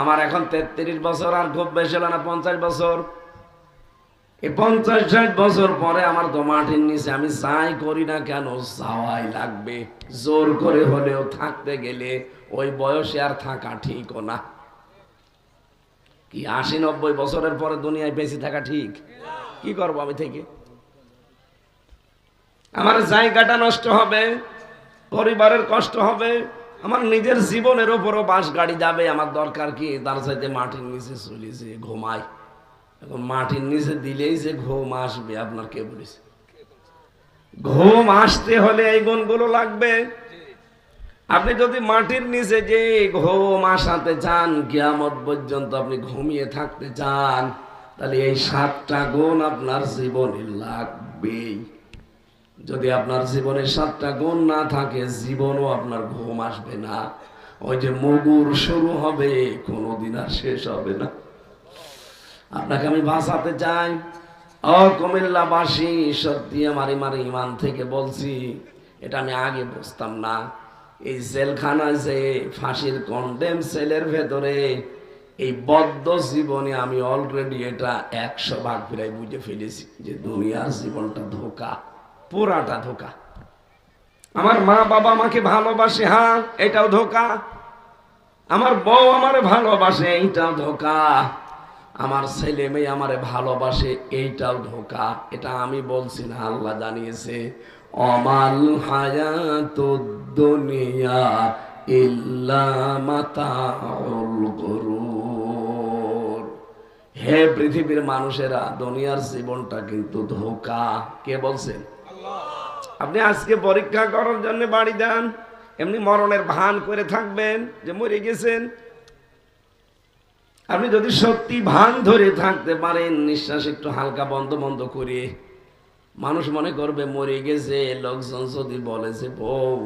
আমার এখন 33 বছর, আর খুব বেশি হলো না 50 বছর। এই 50-60 বছর পরে আমার তো মাটির নিচে আমি যাই করি না কেন যাওয়াই লাগবে। জোর করে হলেও থাকতে গেলে ওই বয়সে আর থাকা ঠিকও না। কি 80-90 বছরের পরে দুনিয়ায় বেঁচে থাকা ঠিক? কি করবো আমি থেকে? আমার জায়গাটা নষ্ট হবে, পরিবারের কষ্ট হবে, আমার নিজের জীবনের ওপরও বাস গাড়ি যাবে। আমার দরকার কি? তার চাইতে মাটির নিচে চলেছে ঘুমাই। এখন মাটির নিচে দিলেই যে ঘুম আসবে, আপনার কে বলেছে? ঘুম আসতে হলে এই গুণগুলো লাগবে। আপনি যদি মাটির নিচে যে ঘুম আসাতে চান, কিয়ামত পর্যন্ত আপনি ঘুমিয়ে থাকতে চান, তাহলে এই 7টা গুণ আপনার জীবনে লাগবেই। যদি আপনার জীবনে 7টা গুণ না থাকে, জীবনও আপনার ঘুম আসবে না। ওই যে মগুর শুরু হবে, কোনোদিন আর শেষ হবে না। আপনাকে আমি বাঁচাতে চাই। ও কুমিল্লাবাসী, সত্যি আমার ইমান থেকে বলছি, এটা আমি আগে বুঝতাম না। এই জেলখানায় যে ফাঁসির কন্ডেম সেলের ভেতরে এই বদ্ধ জীবনে আমি অলরেডি এটা 100 ভাগ প্রায় বুঝে ফেলেছি যে দুনিয়ার জীবনটা ধোঁকা, পুরাটা ধোঁকা। আমার মা বাবা আমাকে ভালোবাসে, হ্যাঁ এটাও ধোঁকা। আমার বউ আমারে ভালোবাসে, এইটাও ধোঁকা। আমার ছেলে মেয়ে আমারে ভালোবাসে, এইটাও ধোঁকা। এটা আমি বলছি না, আল্লাহ জানিয়েছে, অমাল হায়াতুদ দুনিয়া ইল্লা মাতাউল গুরুর। হে পৃথিবীর মানুষেরা, দুনিয়ার জীবনটা কিন্তু ধোঁকা। কে বলছেন? আপনি আজকে পরীক্ষা করার জন্য বাড়ি যান, এমনি মরণের ভান করে থাকবেন যে মরে গেছেন। আপনি যদি সত্যি ভান ধরে থাকতে পারেন, নিঃশ্বাস একটু হালকা বন্ধ বন্ধ করে, মানুষ মনে করবে মরে গেছে। লোকজন যদি বলে যে বউ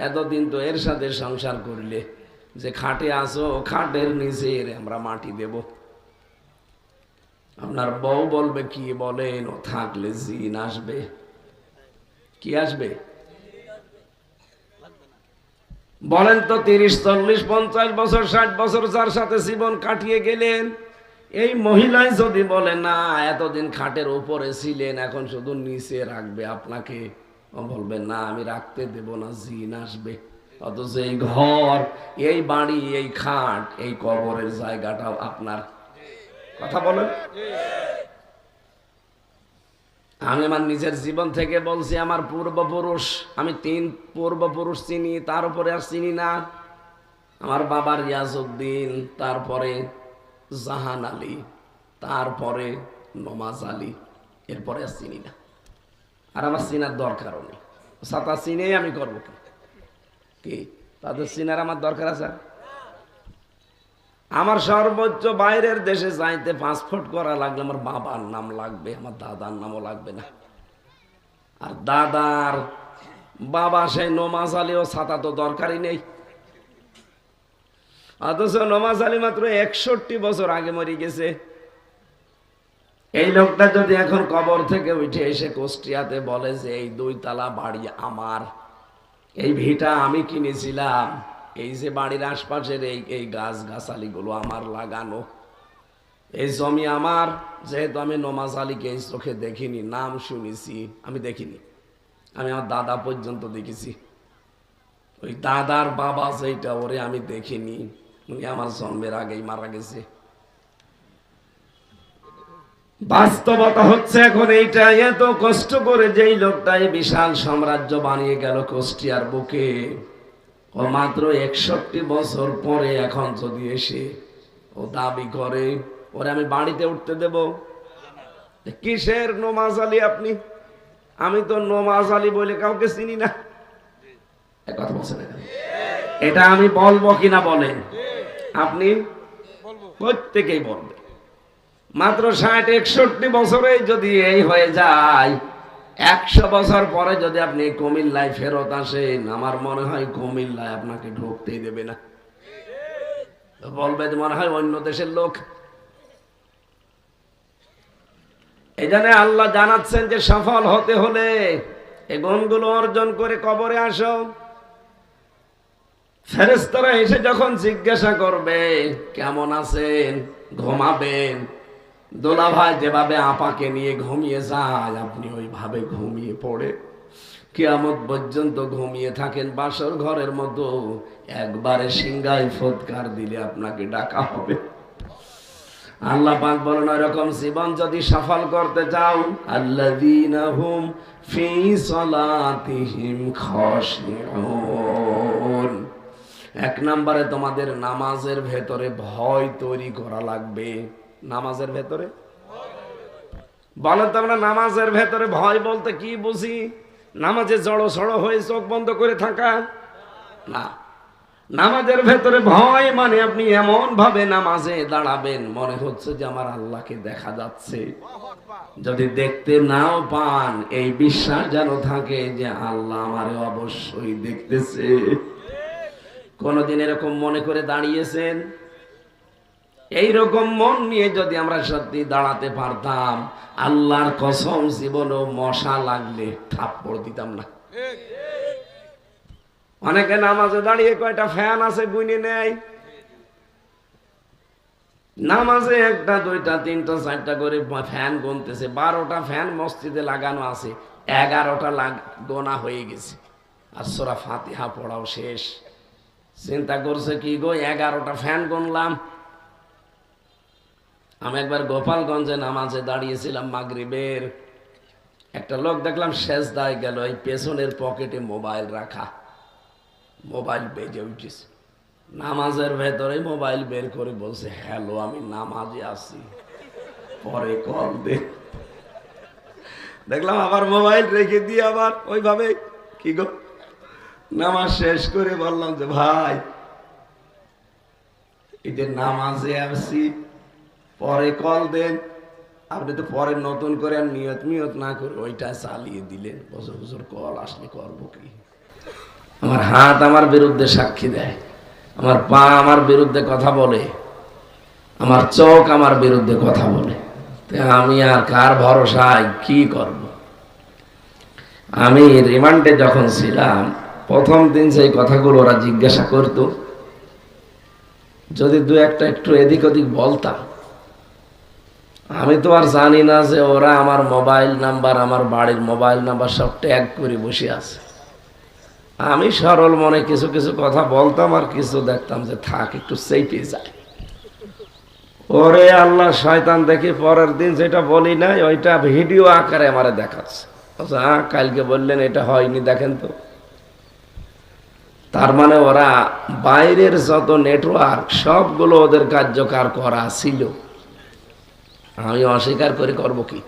এতদিন তো এর সাথে সংসার করলে, যে খাটে আসো, খাটের নিচে আমরা মাটি দেব। আপনার বউ বলবে কি বলেন, ও থাকলে জিন আসবে। কি আসবে বলেন তো? 30, 40, 50 বছর, 60 বছর যার সাথে জীবন কাটিয়ে গেলেন, এই মহিলাই যদি বলে না এতদিন খাটের উপরে ছিলেন, এখন শুধু নিচে রাখবে আপনাকে, ও বলবে না আমি রাখতে দেব না, জিন আসবে। অথচ এই ঘর, এই বাড়ি, এই খাট, এই কবরের জায়গাটাও আপনার। কথা বলেন। আমি আমার নিজের জীবন থেকে বলছি, আমার পূর্বপুরুষ, আমি 3 পূর্বপুরুষ চিনি, তার উপরে আর চিনি না। আমার বাবার রিয়াজউদ্দিন, তারপরে জাহান আলী, তারপরে নমাজ আলী, এরপরে আর চিনি না। আর আমার চিনার দরকারও নেই। সাতা চিনেই আমি করবো কি? তাদের চিনার আমার দরকার আছে? আমার সর্বোচ্চ বাইরের দেশে যাইতে পাসপোর্ট করা লাগলে আমার বাবার নাম লাগবে, আমার দাদার নামও লাগবে না। আর দাদার বাবা সেই নমাজ আলী, ও ছাতা তো দরকারই নেই। অথচ নমাজ আলী মাত্র 61 বছর আগে মরে গেছে। এই লোকটা যদি এখন কবর থেকে উঠে এসে কুষ্টিয়াতে বলে যে এই 2 তলা বাড়ি আমার, এই ভিটা আমি কিনেছিলাম, এই যে বাড়ির আশপাশের এই গাছ গাছালিগুলো আমার লাগানো, এই জমি আমার, যেহেতু আমি নমাজ আলীকে এই চোখে দেখিনি, নাম শুনেছি, আমি দেখিনি, আমি আমার দাদা পর্যন্ত দেখেছি। ওই দাদার বাবা যেটা, ওরে আমি দেখিনি, উনি আমার জন্মের আগেই মারা গেছে। বাস্তবতা হচ্ছে এখন এইটা, এত কষ্ট করে যেই লোকটা এই বিশাল সাম্রাজ্য বানিয়ে গেল কুষ্টিয়ার বুকে, ও মাত্র 61 বছর পরে এখন যদি এসে ও দাবি করে ওরে আমি বাড়িতে উঠতে দেব, কিসের নমাজ আলী আপনি? আমি তো নমাজ আলী বলে কাউকে চিনি না। কথা বলছেন, এটা আমি বলবো কিনা বলেন? আপনি প্রত্যেকেই বলবে। মাত্র 60-61 বছরে যদি এই হয়ে যায়, 100 বছর পরে যদি আপনি কুমিল্লায় ফেরত আসেন, আমার মনে হয় কুমিল্লায় আপনাকে ঢুকতেই দেবে না। বলবে মনে হয় অন্য দেশের লোক। এই জন্য আল্লাহ জানাচ্ছেন যে সফল হতে হলে এই গুণগুলো অর্জন করে কবরে আসো। ফেরেশতারা এসে যখন জিজ্ঞাসা করবে কেমন আছেন, ঘুমাবেন, দোলা ভাই যেভাবে আপাকে নিয়ে ঘুমিয়ে যায় আপনি ওইভাবে ঘুমিয়ে পড়ে কিয়ামত পর্যন্ত ঘুমিয়ে থাকেন বাসর ঘরের মতো। একবারে সিংহায় ফৎকার দিলে আপনাকে ডাকা হবে। আল্লাহ পাক বলেন এরকম জীবন যদি সফল করতে চাও, আল্লাযীনা হুম ফী সালাতিহিম খাশিউন, এক নম্বরে তোমাদের নামাজের ভেতরে ভয় তৈরি করা লাগবে। নামাজের ভেতরে বলেন তো, আমরা নামাজের ভেতরে ভয় বলতে কি বুঝি? নামাজে জড়ো সড়ো হয়ে চোখ বন্ধ করে থাকা না। নামাজের ভেতরে ভয় মানে আপনি এমন ভাবে নামাজে দাঁড়াবেন মনে হচ্ছে যে আমার আল্লাহকে দেখা যাচ্ছে। যদি দেখতে নাও পান এই বিশ্বাস যেন থাকে যে আল্লাহ আমারে অবশ্যই দেখতেছে। কোনদিন এরকম মনে করে দাঁড়িয়েছেন? এইরকম মন নিয়ে যদি আমরা সত্যি দাঁড়াতে পারতাম, আল্লাহর কসম জীবনেও মশা লাগলে থাপ্পড় দিতাম না। অনেকে নামাজে দাঁড়িয়ে কয়টা ফ্যান আছে গুনে নেয়। নামাজে একটা দুইটা তিনটা চারটা করে ফ্যান গুনতেছে। 12টা ফ্যান মসজিদে লাগানো আছে, 11টা গোনা হয়ে গেছে, আর সূরা ফাতিহা পড়াও শেষ। চিন্তা করছে কি গো, 11টা ফ্যান গুনলাম। আমি একবার গোপালগঞ্জে নামাজে দাঁড়িয়েছিলাম মাগরিবের, একটা লোক দেখলাম সেজদায় গেল, এই পেছনের পকেটে মোবাইল রাখা, মোবাইল বেজে উঠেছে। নামাজের ভেতরে মোবাইল বের করে বলছে হ্যালো আমি নামাজে আছি, পরে কল দে। দেখলাম আবার মোবাইল রেখে দিয়ে আবার ওইভাবে কি গো নামাজ শেষ করে বললাম যে ভাই এদের নামাজে আসছি, পরে কল দেন। আপনি তো পরে নতুন করে আর নিয়ত না করে ওইটা চালিয়ে দিলেন। বছর বছর কল আসলে করবো কি? আমার হাত আমার বিরুদ্ধে সাক্ষী দেয়, আমার পা আমার বিরুদ্ধে কথা বলে, আমার চোখ আমার বিরুদ্ধে কথা বলে। আমি আর কার ভরসায় কি করব? আমি রিমান্ডে যখন ছিলাম প্রথম দিন সেই কথাগুলো ওরা জিজ্ঞাসা করতো, যদি দু একটা একটু এদিক ওদিক বলতাম, আমি তো আর জানি না যে ওরা আমার মোবাইল নাম্বার, আমার বাড়ির মোবাইল নাম্বার সব ট্যাগ করে বসে আছে। আমি সরল মনে কিছু কিছু কথা বলতাম, আর কিছু দেখতাম যে থাক একটু চেপে যায়। ওরে আল্লাহ, শয়তান দেখি পরের দিন যেটা বলি নাই ওইটা ভিডিও আকারে আমারে দেখাচ্ছে। কালকে বললেন এটা হয়নি, দেখেন তো। তার মানে ওরা বাইরের যত নেটওয়ার্ক সবগুলো ওদের কার্যকর করা ছিল। আমি অস্বীকার করে করব কি?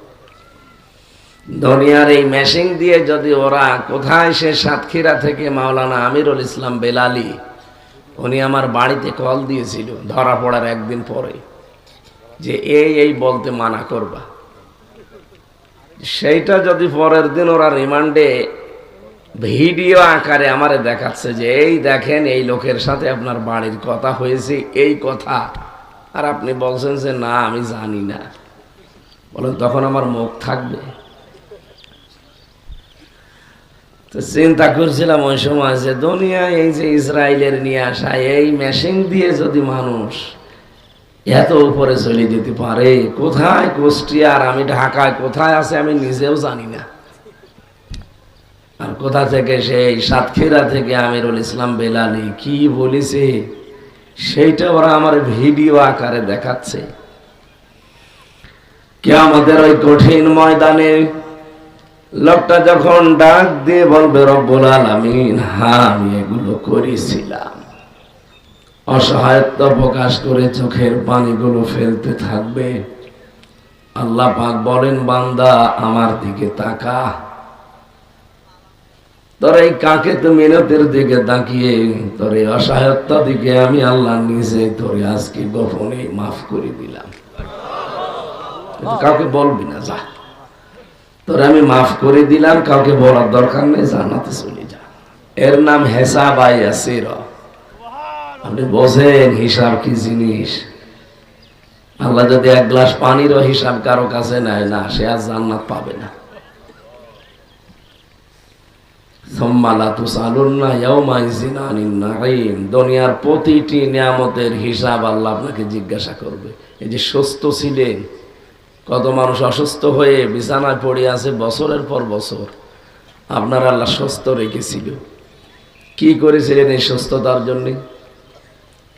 দুনিয়ার এই মেশিন দিয়ে যদি ওরা কোথায়, সে সাতক্ষীরা থেকে মাওলানা আমিরুল ইসলাম বেলালি, উনি আমার বাড়িতে কল দিয়েছিল ধরা পড়ার একদিন পরে, যে এই বলতে মানা করবা। সেইটা যদি পরের দিন ওরা রিমান্ডে ভিডিও আকারে আমারে দেখাচ্ছে যে এই দেখেন এই লোকের সাথে আপনার বাড়ির কথা হয়েছে, এই কথা, আর আপনি বলছেন যে না আমি জানি না, বলেন তখন আমার মুখ থাকবে? তো চিন্তা করছিলাম ওই সময় যে দুনিয়ায় এই যে ইসরায়েলের নিয়ে আসা এই মেশিন দিয়ে যদি মানুষ এত উপরে চলে যেতে পারে, কোথায় কুষ্টিয়া আর আমি ঢাকায় কোথায় আছে আমি নিজেও জানি না, আর কোথা থেকে সেই সাতক্ষীরা থেকে আমিরুল ইসলাম বেলালি কি বলেছে সেইটা ওরা আমার ভিডিও আকারে দেখাচ্ছে। কিয়ামতের ওই কঠিন ময়দানে লোকটা যখন ডাক দিয়ে বলবে রব্বুল আলামিন হ্যাঁ আমি এগুলো করেছিলাম, অসহায়ত্ব প্রকাশ করে চোখের পানিগুলো ফেলতে থাকবে। আল্লাহ পাক বলেন বান্দা আমার দিকে তাকা। তোর এই কাকে তো মিনতের দিকে তাকিয়ে তোর এই অসহায়ত্ব দিকে আমি আল্লাহ নিজে তোরে আজকে গোপনে মাফ করে দিলাম। কাউকে বলবি না, যা তোর আমি মাফ করে দিলাম, কাউকে বলার দরকার নেই, জান্নাতে চলে যা। এর নাম হিসাব ইয়াসির। আপনি বোঝেন হিসাব কি জিনিস? আল্লাহ যদি এক গ্লাস পানিরও হিসাব কারো কাছে নেয় না, সে আর জান্নাত পাবে না। সুম্মা লা তুসআলুন্না ইয়াওমাইযিন আনিন নাঈম। দুনিয়ার প্রতিটি নিয়ামতের হিসাব আল্লাহ আপনাকে জিজ্ঞাসা করবে। এই যে সুস্থ ছিলেন, কত মানুষ অসুস্থ হয়ে বিছানায় পড়ে আছে বছরের পর বছর, আপনার আল্লাহ সুস্থ রেখেছিল। কি করেছিলেন এই সুস্থতার জন্যে?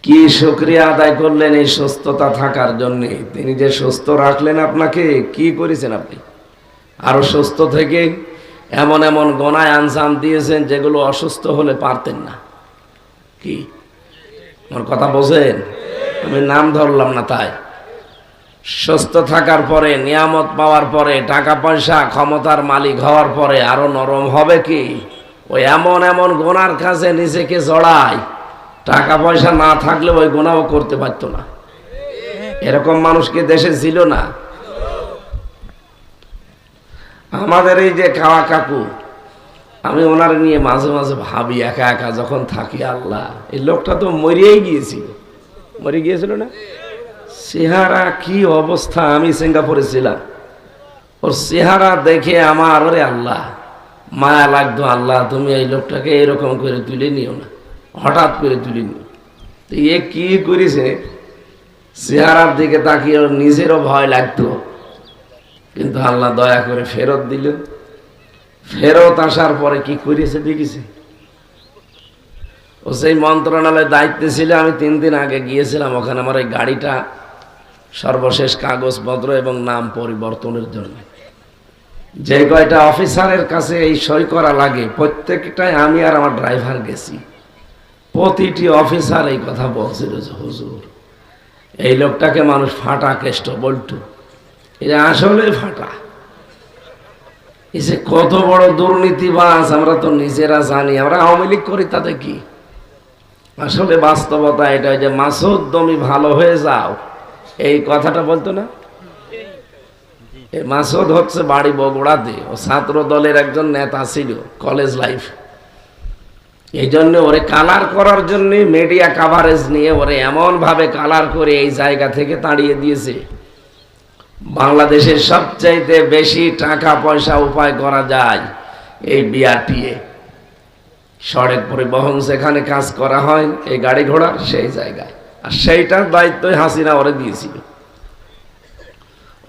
কি শুকরিয়া আদায় করলেন এই সুস্থতা থাকার জন্যে? তিনি যে সুস্থ রাখলেন আপনাকে, কি করেছেন আপনি? আরো সুস্থ থেকে এমন এমন গোনায় আঞ্জাম দিয়েছেন যেগুলো অসুস্থ হলে পারতেন না। কি আমার কথা বোঝেন? আমি নাম ধরলাম না। তাই সুস্থ থাকার পরে, নিয়ামত পাওয়ার পরে, টাকা পয়সা ক্ষমতার মালিক হওয়ার পরে আরো নরম হবে কি? ওই এমন এমন গোনার কাছে নিজেকে জড়ায়, টাকা পয়সা না থাকলে ওই গোনাও করতে পারতো না। এরকম মানুষ কি দেশে ছিল না? আমাদের এই যে খাওয়া কাকু, আমি ওনার নিয়ে মাঝে মাঝে ভাবি, একা একা যখন থাকি, আল্লাহ, এই লোকটা তো মরিয়েই গিয়েছিল। মরে গিয়েছিল না? চেহারা কি অবস্থা! আমি সিঙ্গাপুরে ছিলাম, ওর চেহারা দেখে আমার, ওরে আল্লাহ, মায়া লাগতো। আল্লাহ, তুমি এই লোকটাকে এরকম করে তুলে নিও না, হঠাৎ করে তুলে নিও। তো এ কি করেছে, চেহারার দিকে তাকিয়ে ওর নিজেরও ভয় লাগতো, কিন্তু আল্লাহ দয়া করে ফেরত দিল। ফেরত আসার পরে কি করেছে দেখেছে? ও সেই মন্ত্রণালয়ের দায়িত্বে ছিল। আমি 3 দিন আগে গিয়েছিলাম ওখানে, আমার এই গাড়িটা সর্বশেষ কাগজপত্র এবং নাম পরিবর্তনের জন্য যে কয়টা অফিসারের কাছে এই সই করা লাগে, প্রত্যেকটাই আমি আর আমার ড্রাইভার গেছি। প্রতিটি অফিসার এই কথা বলছিল যে হুজুর, এই লোকটাকে মানুষ ফাটা কেষ্ট বলতো, এটা আসলে ফাটা। এই যে কত বড় দুর্নীতিবাজ আমরা তো নিজেরা জানি। আমরা আওয়ামী লীগ করি, তাতে কি? আসলে বাস্তবতা এটা যে মাসুদ তুমি ভালো হয়ে যাও, এই কথাটা বলতো না? এই মাসুদ হচ্ছে বাড়ি বগুড়াতে, ও ছাত্র দলের একজন নেতা ছিল কলেজ লাইফ। এই জন্য ওরে কালার করার জন্য মিডিয়া কাভারেজ নিয়ে ওরে এমন ভাবে কালার করে এই জায়গা থেকে তাড়িয়ে দিয়েছে। বাংলাদেশের সবচাইতে বেশি টাকা পয়সা উপায় করা যায় এই বিআরটিএ, সড়ক পরিবহন যেখানে কাজ করা হয় এই গাড়ি ঘোড়ার, সেই জায়গায়। আর সেইটার দায়িত্বই হাসিনা ওরে দিয়েছিল।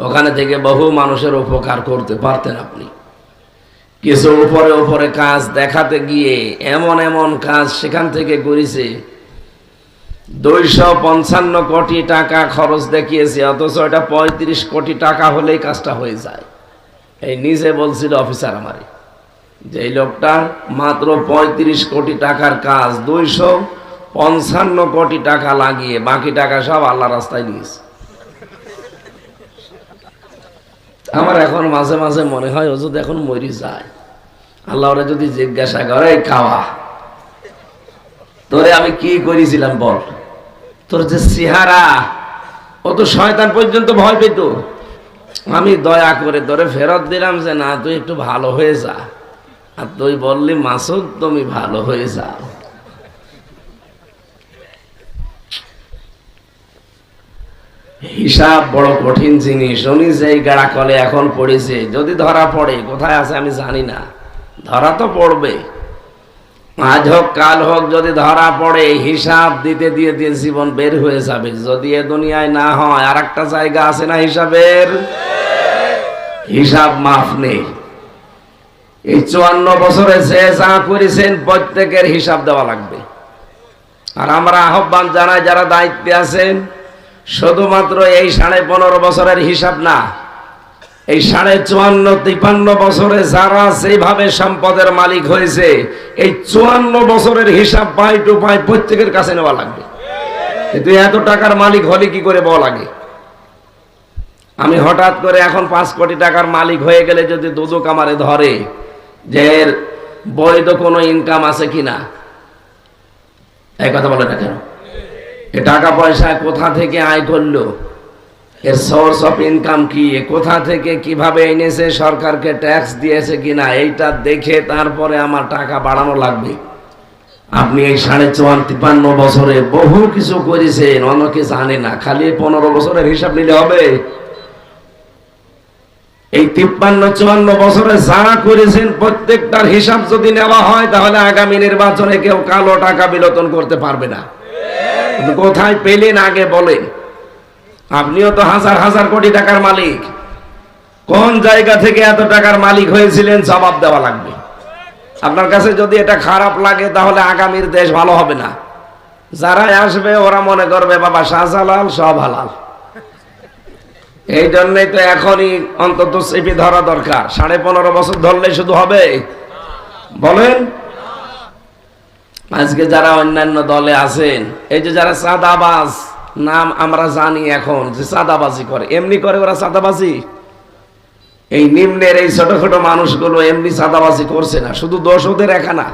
ওখানে থেকে বহু মানুষের উপকার করতে পারতেন আপনি। কিছু উপরে উপরে কাজ দেখাতে গিয়ে এমন এমন কাজ সেখান থেকে করেছে। 255 কোটি টাকা খরচ দেখিয়েছে, অথচ এটা 35 কোটি টাকা হলেই কাজটা হয়ে যায়। এই নিজে বলছিল অফিসার আমারে যে এই লোকটা মাত্র 35 কোটি টাকার কাজ 255 কোটি টাকা লাগিয়ে বাকি টাকা সব আল্লাহ রাস্তায় দিয়েছে। আমার এখন মাঝে মাঝে মনে হয় ও যদি এখন মরি যায়, আল্লাহ ওরা যদি জিজ্ঞাসা করে, খাওয়া তোরে আমি কি করেছিলাম বল, তোর যে চেহারা, ও তো শয়তান পর্যন্ত ভয় পেত। আমি দয়া করে তোরে ফেরত দিলাম যে না, তুই একটু ভালো হয়ে যা। আর তুই বললি মাসুদ তুমি ভালো হয়ে যাও। হিসাব বড় কঠিন জিনিস। উনি যে গাড়া কলে এখন পড়েছে, যদি ধরা পড়ে, কোথায় আছে আমি জানি না, ধরা তো পড়বে। আজ হোক কাল হোক, যদি ধরা পড়ে হিসাব দিতে দিয়ে দিয়ে জীবন বের হয়ে যাবে। যদি এ দুনিয়ায় না হয়, আর একটা জায়গা আছে না হিসাবের, হিসাব মাফ নেই। এই 54 বছরে যে যা করেছেন প্রত্যেকের হিসাব দেওয়া লাগবে। আর আমরা আহ্বান জানাই যারা দায়িত্বে আছেন, শুধুমাত্র এই 15.5 বছরের হিসাব না, এই 54-53 বছরে যারা সেইভাবে সম্পদের মালিক হয়েছে, এই 54 বছরের হিসাব পাই টু পাই প্রত্যেকের কাছে নেওয়া লাগবে। কিন্তু এত টাকার মালিক হলে কি করে বলা লাগে? আমি হঠাৎ করে এখন 5 কোটি টাকার মালিক হয়ে গেলে যদি দুদক আমারে ধরে যে এর বৈধ কোনো ইনকাম আছে কিনা, এই কথা বলে না কেন? এ টাকা পয়সা কোথা থেকে আয় করলো, এর সোর্স অফ ইনকাম কি, কোথা থেকে কিভাবে এনেছে, সরকারকে ট্যাক্স দিয়েছে কিনা, এইটা দেখে তারপরে আমার টাকা বাড়ানো লাগবে। আপনি এই 54-53 বছরে বহু কিছু করেছেন, অনেকে জানে না। খালি 15 বছরের হিসাব নিলে হবে? এই 53-54 বছরে যা করেছেন প্রত্যেকটার হিসাব যদি নেওয়া হয় তাহলে আগামী নির্বাচনে কেউ কালো টাকা বিলোপন করতে পারবে না। কোথায় পেলেন আগে বলেন? আপনিও তো হাজার হাজার কোটি টাকার মালিক, কোন জায়গা থেকে এত টাকার মালিক হয়েছিলেন জবাব দেওয়া লাগবে। আপনার কাছে যদি এটা খারাপ লাগে তাহলে আগামীর দেশ ভালো হবে না। যারা আসবে ওরা মনে করবে বাবা শাহজালাল সব হালাল। এই জন্যই তো এখনই অন্তত চেপে ধরা দরকার। 15.5 বছর ধরলে শুধু হবে? বলেন। আজকে যারা অন্যান্য দলে আছেন, এই যে যারা চাঁদাবাজ, নাম আমরা জানি এখন যে চাঁদাবাজি করে, এমনি করে ওরা চাঁদাবাজি। এই নিম্নের এই ছোট ছোট মানুষগুলো এমনি চাঁদাবাজি করছে না, শুধু দোষ ওদের একা না।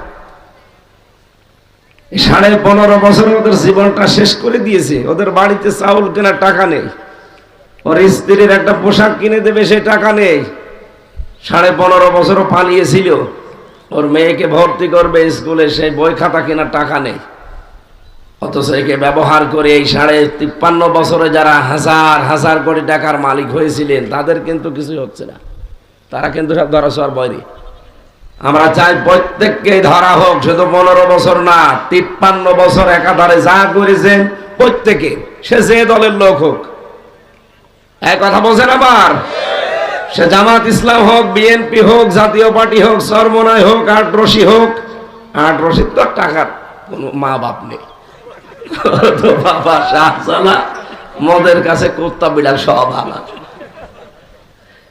15.5 বছরে ওদের জীবনটা শেষ করে দিয়েছে। ওদের বাড়িতে চাউল কেনার টাকা নেই, ওর স্ত্রীর একটা পোশাক কিনে দেবে সেই টাকা নেই। 15.5 বছরও পালিয়েছিল, ওর মেয়েকে ভর্তি করবে স্কুলে, সেই বই খাতা কেনার টাকা নেই। অথচ একে ব্যবহার করে এই 53 বছরে যারা হাজার হাজার কোটি টাকার মালিক হয়েছিলেন তাদের কিন্তু কিছুই হচ্ছে না। তারা কিন্তু সব ধরা ছোঁয়ার বাইরে। আমরা চাই প্রত্যেককে ধরা হোক, শুধু 15 বছর না, 53 বছর একাধারে যা করেছেন প্রত্যেকে, সে যে দলের লোক হোক। এক কথা বলছেন আবার, সে জামাত ইসলাম হোক, বিএনপি হোক, জাতীয় পার্টি হোক, চরমনাই হোক, আটরশি হোক। আটরশির তো টাকার কোন মা বাপ নেই, তো বাবা শাহজালাল মদের কাছে কুত্তা বিড়াল সব হালাল।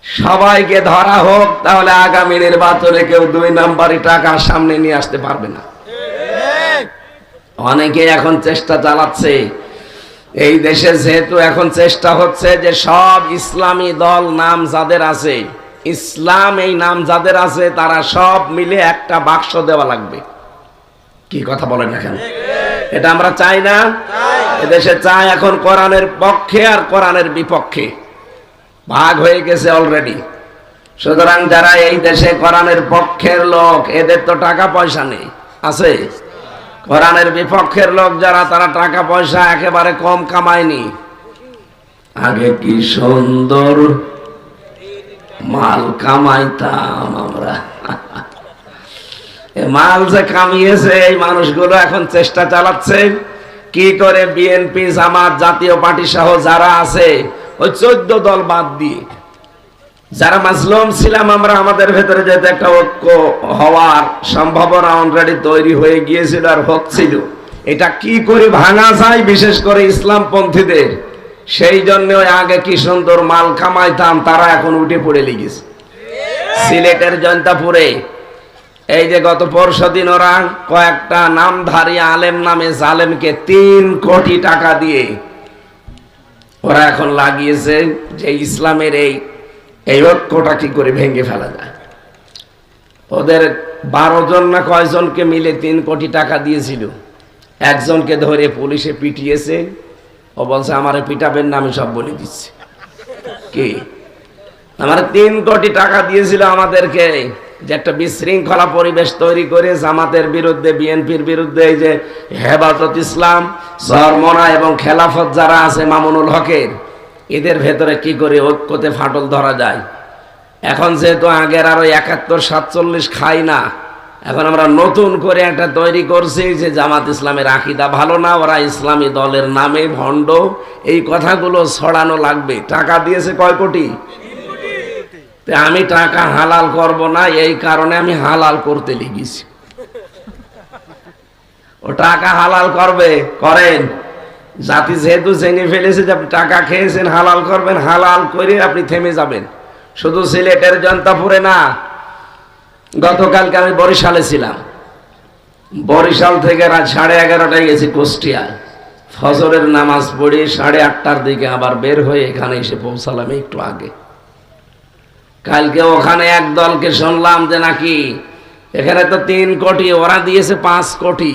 সবাইকে ধরা হোক, তাহলে আগামী নির্বাচনে কেউ 2 নাম্বারি টাকা সামনে নিয়ে আসতে পারবে না। অনেকে এখন চেষ্টা চালাচ্ছে, এই দেশে যেহেতু এখন চেষ্টা হচ্ছে যে সব ইসলামী দল নাম যাদের আছে, ইসলাম এই নাম যাদের আছে, তারা সব মিলে একটা বাক্স দেওয়া লাগবে। কি কথা বলেন এখন? এটা আমরা চাই না? এদেশে চাই এখন কোরআনের পক্ষে আর কোরআনের বিপক্ষে, ভাগ হয়ে গেছে অলরেডি। সুতরাং যারা এই দেশে কোরআনের পক্ষের লোক, এদের তো টাকা পয়সা নেই, আছে? কোরআনের বিপক্ষের লোক যারা, তারা টাকা পয়সা একেবারে কম কামায়নি। আগে কি সুন্দর মাল কামাইতাম আমরা, মাল যে কামিয়েছে এই মানুষগুলো এখন চেষ্টা চালাচ্ছে কি করে বিএনপি, জামাত, জাতীয় পার্টি সহ যারা আছে ওই 14 দল বাদ দিয়ে, যারা মাজলুম ছিলাম আমরা, আমাদের ভেতরে যেতে একটা ঐক্য হওয়ার সম্ভাবনা অলরেডি তৈরি হয়ে গিয়েছিল আর হচ্ছিল, এটা কি করে ভাঙা যায়, বিশেষ করে ইসলামপন্থীদের। সেই জন্য আগে কি সুন্দর মাল কামাইতাম, তারা এখন উঠে পড়ে লেগেছে। সিলেটের জয়ন্তাপুরে এই যে গত পরশুদিন ওরা কয়েকটা নামধারী আলেম নামে জালেমকে 3 কোটি টাকা দিয়ে ওরা এখন লাগিয়েছে যে ইসলামের এই ঐক্যটা কি করে ভেঙে ফেলা যায়। ওদের 12 জন না কয়জনকে মিলে 3 কোটি টাকা দিয়েছিল। একজনকে ধরে পুলিশে পিটিয়েছে, ও বলছে আমারে পিটাবেন না, আমি সব বলে দিচ্ছি। কি আমার 3 কোটি টাকা দিয়েছিল আমাদেরকে, যে একটা বিশৃঙ্খলা পরিবেশ তৈরি করে জামাতের বিরুদ্ধে, বিএনপির বিরুদ্ধে, এই যে হেফাজত ইসলাম, চরমনা এবং খেলাফত যারা আছে মামুনুল হকের, এদের ভেতরে কি করে ঐক্যতে ফাটল ধরা যায়। এখন যেহেতু আগের আরো 71-47 খাই না, এখন আমরা নতুন করে একটা তৈরি করছি যে জামাত ইসলামের আকীদা ভালো না, ওরা ইসলামী দলের নামে ভণ্ড, এই কথাগুলো ছড়ানো লাগবে। টাকা দিয়েছে কয় কোটি? আমি টাকা হালাল করব না, এই কারণে আমি হালাল করতে লেগেছি। ও টাকা হালাল করবে, করেন। জাতি যেহেতু জেনে ফেলেছে যে আপনি টাকা খেয়েছেন, হালাল করবেন, হালাল করে আপনি থেমে যাবেন। শুধু সিলেটের জয়ন্তাপুরে না, গতকালকে আমি বরিশালে ছিলাম, বরিশাল থেকে রাত 11:30টায় গেছি কুষ্টিয়ায়। ফজরের নামাজ পড়ে 8:30টার দিকে আবার বের হয়ে এখানে এসে পৌঁছালাম একটু আগে। কালকে ওখানে এক দলকে শুনলাম যে নাকি এখানে তো 3 কোটি, ওরা দিয়েছে 5 কোটি।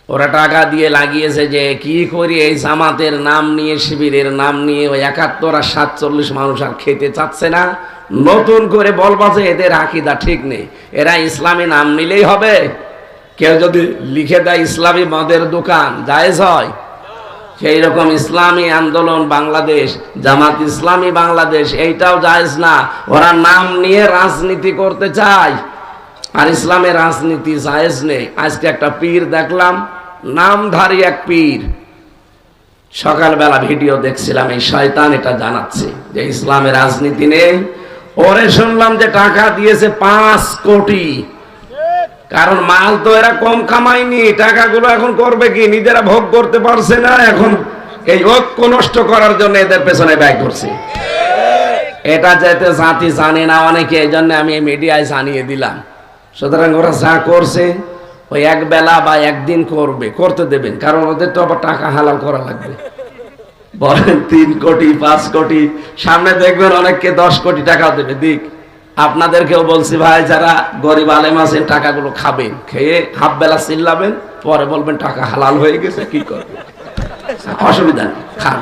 ওরা টাকা দিয়ে লাগিয়েছে যে কি করি এই জামাতের নাম নিয়ে, শিবিরের নাম নিয়ে ওই 71 আর 47 মানুষ আর খেতে চাচ্ছে না। নতুন করে বলবা যে এদের আকীদা ঠিক নেই, এরা ইসলামী নাম নিলেই হবে। কেউ যদি লিখে দেয় ইসলামী মদের দোকান, জায়েজ হয়? সেই রকম ইসলামী আন্দোলন বাংলাদেশ, জামাত ইসলামী বাংলাদেশ, এইটাও জায়েজ না। ওরা নাম নিয়ে রাজনীতি করতে চায়, আর ইসলামের রাজনীতি জায়েজ নেই। আজকে একটা পীর দেখলাম, নামধারী এক পীর, সকালবেলা ভিডিও দেখছিলাম, এই শয়তান এটা জানাচ্ছে যে ইসলামের রাজনীতি নেই। ওরে শুনলাম যে টাকা দিয়েছে 5 কোটি, কারণ মাল তো এরা কম কামায়নি, টাকাগুলো এখন করবে কি, নিজেরা ভোগ করতে পারছে না, এখন এই ঐক্য নষ্ট করার জন্য এদের পেছনে ব্যয় করছে। এটা যেতে জাতি জানে না অনেকে, এই জন্য আমি এই মিডিয়ায় জানিয়ে দিলাম। সুতরাং ওরা যা করছে ওই এক বেলা বা একদিন করবে, করতে দেবেন, কারণ ওদের তো আবার টাকা হালাল করা লাগবে। বলেন 3 কোটি 5 কোটি, সামনে দেখবেন অনেককে 10 কোটি টাকাও দেবে, দিক। আপনাদেরকেও বলছি ভাই, যারা গরিব আলেম আছেন টাকাগুলো খাবেন, খেয়ে হাফ বেলা চিল্লাবেন, পরে বলবেন টাকা হালাল হয়ে গেছে, কি করবে, অসুবিধা নেই, খান।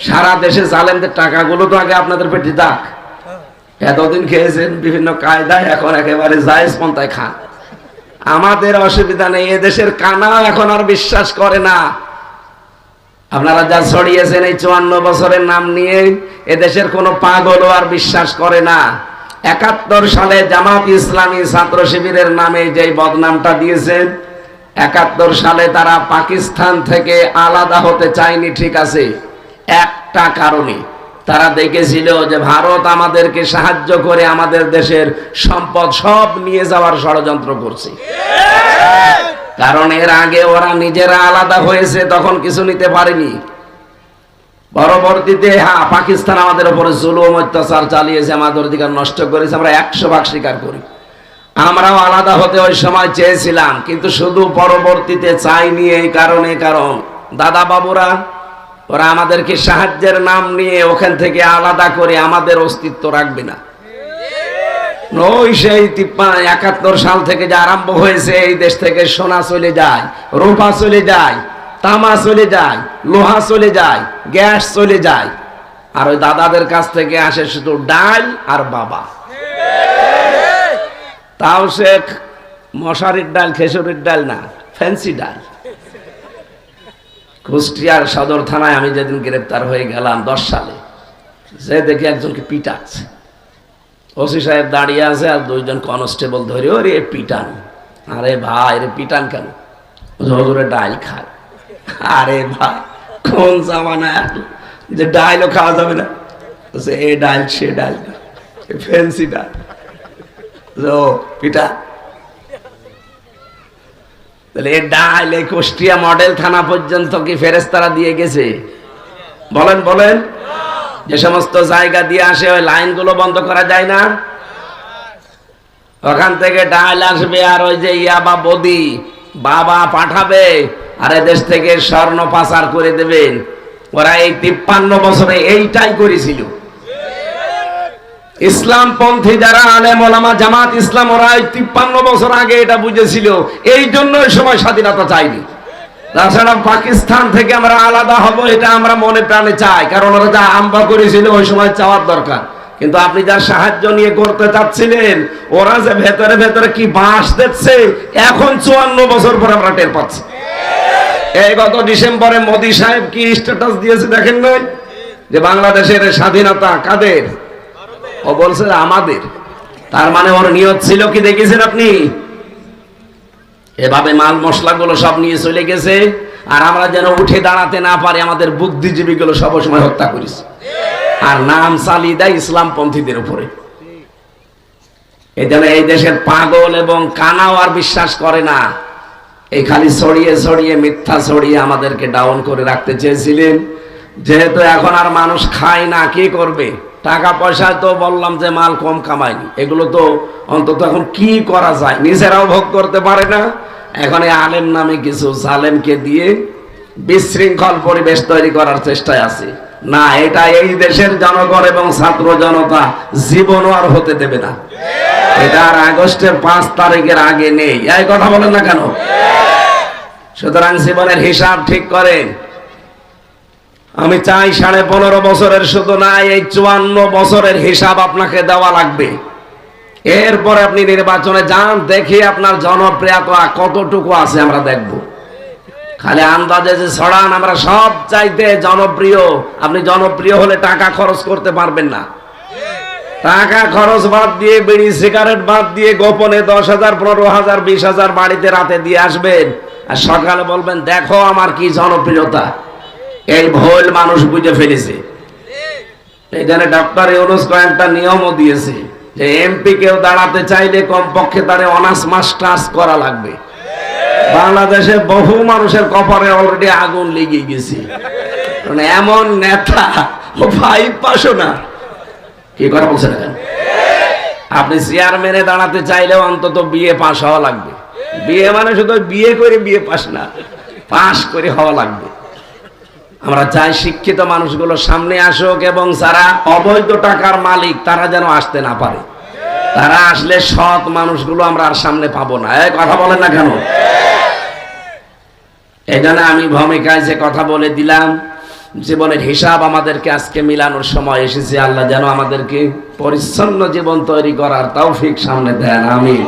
সারা দেশে জালেমদের টাকাগুলো তো আগে আপনাদের পেটে যাক, এতদিন খেয়েছেন বিভিন্ন কায়দায়, এখন একেবারে জায়েজ পন্থায় খান, আমাদের অসুবিধা নেই। এদেশের কানা এখন আর বিশ্বাস করে না। আপনারা যা ছড়িয়েছেন এই 54 বছরের নাম নিয়ে, এদেশের কোনো পাগলও আর বিশ্বাস করে না। 71 সালে জামাত ইসলামী ছাত্র শিবিরের নামে যে বদনামটা দিয়েছেন, 71 সালে তারা পাকিস্তান থেকে আলাদা হতে চায়নি, ঠিক আছে, একটা কারণে, তারা দেখেছিল যে ভারত আমাদেরকে সাহায্য করে আমাদের দেশের সম্পদ সব নিয়ে যাওয়ার ষড়যন্ত্র করছে। কারণ এর আগে ওরা নিজেরা আলাদা হয়েছে, তখন কিছু নিতে পারেনি। পরবর্তীতে পাকিস্তান আমাদের উপরে জুলুম অত্যাচার চালিয়েছে, আমাদের অধিকার নষ্ট করেছে, আমরা 100 ভাগ স্বীকার করি। আমরাও আলাদা হতে ওই সময় চেয়েছিলাম, কিন্তু শুধু পরবর্তীতে চাইনি এই কারণে, কারণ দাদা বাবুরা ওরা আমাদেরকে সাহায্যের নাম নিয়ে ওখান থেকে আলাদা করে আমাদের অস্তিত্ব রাখবে না। ওই সেই 71 সাল থেকে যে আরম্ভ হয়েছে, এই দেশ থেকে সোনা চলে যায়, রূপা চলে যায়, তামা চলে যায়, লোহা চলে যায়, গ্যাস চলে যায়, আর ওই দাদাদের কাছ থেকে আসে শুধু ডাল আর বাবা। তাও সে মশারির ডাল, খেসুরির ডাল না, ফ্যান্সি ডাল। কুষ্টিয়ার সদর থানায় আমি যেদিন গ্রেপ্তার হয়ে গেলাম 10 সালে, যে দেখি একজনকে পিটাচ্ছে, ওসি সাহেব দাঁড়িয়ে আছে আর 2 জন কনস্টেবল ধরে, ওরে পিটান। আরে ভাই, রে পিটান কেন? হুজুরে ডাল খায়। আরে ভাই, কোন জামানা যে ডালও খাওয়া যাবে না? এ ডাল সে ডাল না, ফ্যান্সি ডাল, পিটা। তাহলে এই ডাল এই কুষ্টিয়া মডেল থানা পর্যন্ত কি ফেরেশতারা দিয়ে গেছে? বলেন বলেন। যে সমস্ত জায়গা দিয়ে আসে ওই লাইনগুলো বন্ধ করা যায় না? ওখান থেকে ডাল আসবে, আর ওই যে ইয়াবা বদি বাবা পাঠাবে, আর এদেশ থেকে স্বর্ণ পাচার করে দেবেন। ওরা এই 53 বছরে এইটাই করেছিল। ইসলামপন্থী যারা আলেম ওলামা, জামাত ইসলাম, ওরা 53 বছর আগে এটা বুঝেছিল, এই জন্য ওই সময় স্বাধীনতা চাইনি। তাছাড়া পাকিস্তান থেকে আমরা আলাদা হব এটা আমরা মনে প্রাণে চাই, কারণ ওরা যা আরম্ভ করেছিল ওই সময় চাওয়ার দরকার। কিন্তু আপনি যার সাহায্য নিয়ে করতে চাচ্ছিলেন, ওরা যে ভেতরে ভেতরে কি বাঁশ দিচ্ছে, এখন 54 বছর পর আমরা টের পাচ্ছি। এই গত ডিসেম্বরে মোদি সাহেব কি স্ট্যাটাস দিয়েছে দেখেন নাই, যে বাংলাদেশের স্বাধীনতা কাদের? ও বলছে আমাদের। তার মানে ওর নিয়ত ছিল কি দেখেছেন আপনি? এভাবে মাল মশলাগুলো সব নিয়ে চলে গেছে, আর আমরা যেন উঠে দাঁড়াতে না পারি, আমাদের বুদ্ধিজীবীগুলো সবসময় হত্যা করিস, আর নাম চালিয়ে দেয় ইসলামপন্থীদের উপরে। এই জন্য এই দেশের পাগল এবং কানাও আর বিশ্বাস করে না। এই খালি ছড়িয়ে ছড়িয়ে মিথ্যা ছড়িয়ে আমাদেরকে ডাউন করে রাখতে চেয়েছিলেন। যেহেতু এখন আর মানুষ খায় না, কি করবে? টাকা পয়সায় তো বললাম যে মাল কম কামায়নি, এগুলো তো অন্তত এখন কি করা যায়, নিজেরাও ভোগ করতে পারে না। এখন এই আলেম নামে কিছু জালেমকে দিয়ে বিশৃঙ্খল পরিবেশ তৈরি করার চেষ্টায় আছে। না, এটা এই দেশের জনগণ এবং ছাত্র জনতা জীবনও আর হতে দেবে না। এটা আর আগস্টের 5 তারিখের আগে নেই। এই কথা বলেন না কেন? সুতরাং জীবনের হিসাব ঠিক করেন। আমি চাই 15.5 বছরের শুধু না, এই 54 বছরের হিসাব আপনাকে দেওয়া লাগবে। এরপরে আপনি নির্বাচনে যান, দেখি আপনার জনপ্রিয়তা কতটুকু আছে আমরা দেখব। খালি আন্দাজে যে ছড়ান আমরা সব চাইতে জনপ্রিয়। আপনি জনপ্রিয় হলে টাকা খরচ করতে পারবেন না। টাকা খরচ বাদ দিয়ে, বিড়ি সিগারেট বাদ দিয়ে গোপনে 10,000, 15,000, 20,000 বাড়িতে রাতে দিয়ে আসবেন, আর সকালে বলবেন দেখো আমার কি জনপ্রিয়তা। এই ভুল মানুষ বুঝে ফেলেছে। এই জন্য ডক্টর ইউনূস কয়েকটা নিয়মও দিয়েছে যে এমপি কেউ দাঁড়াতে চাইলে কমপক্ষে তারে অনার্স মাস্টার্স করা লাগবে। বাংলাদেশে বহু মানুষের কপালে অলরেডি আগুন লেগে গেছে। এমন নেতা ও 5 পাসও না। কি কথা বলছেন এখন? আপনি চেয়ারম্যানে দাঁড়াতে চাইলেও অন্তত বিএ পাস হওয়া লাগবে। বিয়ে মানে শুধু বিয়ে করে বিএ পাস না, পাস করে হওয়া লাগবে। আমরা চাই শিক্ষিত মানুষগুলো সামনে আসুক, এবং যারা অবৈধ টাকার মালিক তারা যেন আসতে না পারে। তারা আসলে সৎ মানুষগুলো আমরা আর সামনে পাবো না। এই কথা বলেন না কেন? এই জন্য আমি ভূমিকায় যে কথা বলে দিলাম, জীবনের হিসাব আমাদেরকে আজকে মিলানোর সময় এসেছে। আল্লাহ যেন আমাদেরকে পরিচ্ছন্ন জীবন তৈরি করার তৌফিক সামনে দেন। আমিন।